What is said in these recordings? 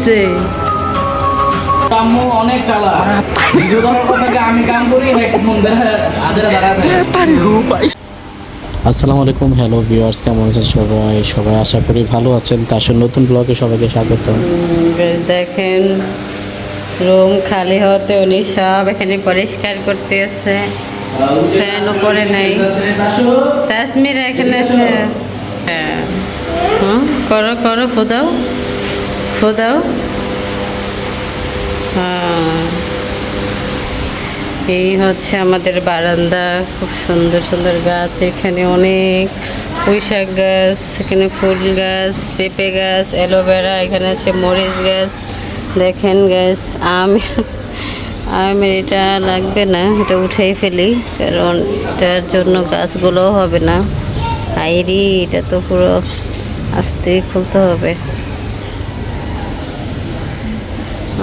হয়েছে? কামু অনেক চালা ভিডিও করার কথা আমি কাম করি আসসালামু আলাইকুম, হ্যালো ভিউয়ার্স, কেমন আছেন সবাই আশা করি ভালো আছেন। তার নতুন ব্লগে সবাইকে স্বাগত। দেখেন রুম খালি হতে উনি সব এখানে পরিষ্কার করতে আছে। ফ্যান উপরে নাই, তাসমির এখানে আছে। হ্যাঁ করো করো, ফোদাও ফোদাও। হ্যাঁ, এই হচ্ছে আমাদের বারান্দা। খুব সুন্দর সুন্দর গাছ এখানে, অনেক পুঁইশাক গাছ, এখানে ফুল গাছ, পেঁপে গাছ, অ্যালোভেরা, এখানে আছে মরিচ গাছ। দেখেন গাছ, আমের এটা লাগবে না, এটা উঠেই ফেলি, কারণ এটার জন্য গাছগুলোও হবে না। আইরি এটা তো পুরো আস্তে খুলতে হবে।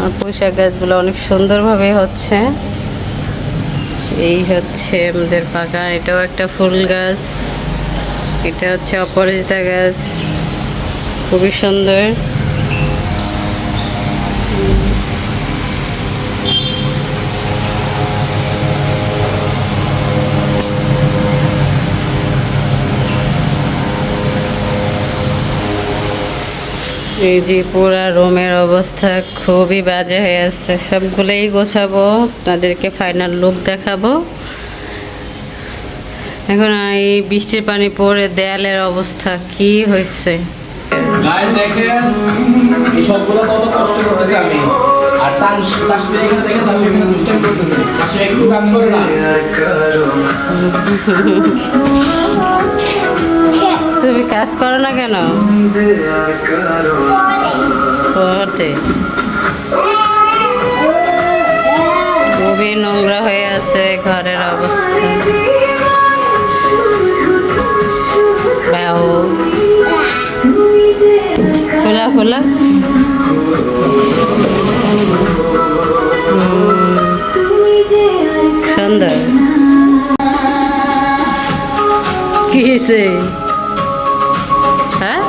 আর পুঁইশাক গাছগুলো অনেক সুন্দরভাবে হচ্ছে। এই হচ্ছে আমাদের বাগান। এটাও একটা ফুল গাছ, এটা হচ্ছে অপরাজিতা গাছ, খুবই সুন্দর। এই যে পুরা রুমের অবস্থা খুবই বাজে হয়ে আছে, সবগুলোই গোছাবো, তাদেরকে ফাইনাল লুক দেখাবো। এখন এই বৃষ্টির পানি পড়ে দেয়ালের অবস্থা কি হয়েছে দেখেন, এই সবগুলো কত কষ্ট করতেছে আমি। আর তাসমির এখানে দেখেন, তাসমির এখানে দুষ্টামি করতেছে। তাসমির একটু কাজ করে না। তুমি কাজ করো না কেন? করতে খুবই নোংরা হয়ে আছে ঘরের অবস্থা। খোলা খোলা, সুন্দর। কি হয়েছে? হ্যাঁ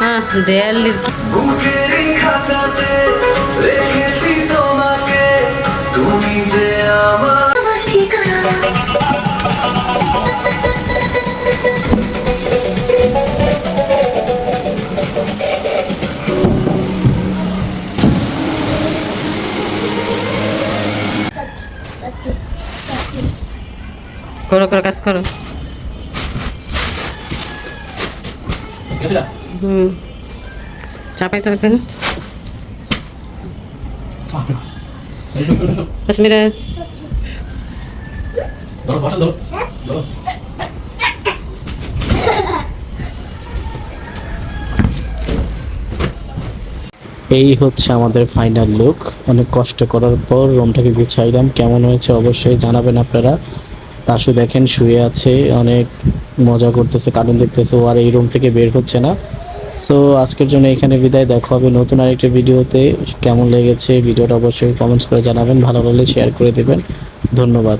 হ্যাঁ, দেয়াল করো করো, কাজ করো। চাপাই তো এখানে কাশ্মীরে। এই হচ্ছে আমাদের ফাইনাল লুক। অনেক কষ্ট করার পর রুমটাকে গুছাইলাম। কেমন হয়েছে অবশ্যই জানাবেন আপনারা। তাসু দেখেন শুয়ে আছে, অনেক মজা করতেছে, কার্টুন দেখতেছে, ও আর এই রুম থেকে বের হচ্ছে না। সো আজকের জন্য এখানে বিদায়, দেখা হবে নতুন আরেকটা ভিডিওতে। কেমন লেগেছে ভিডিওটা অবশ্যই কমেন্টস করে জানাবেন, ভালো লাগলে শেয়ার করে দেবেন। ধন্যবাদ।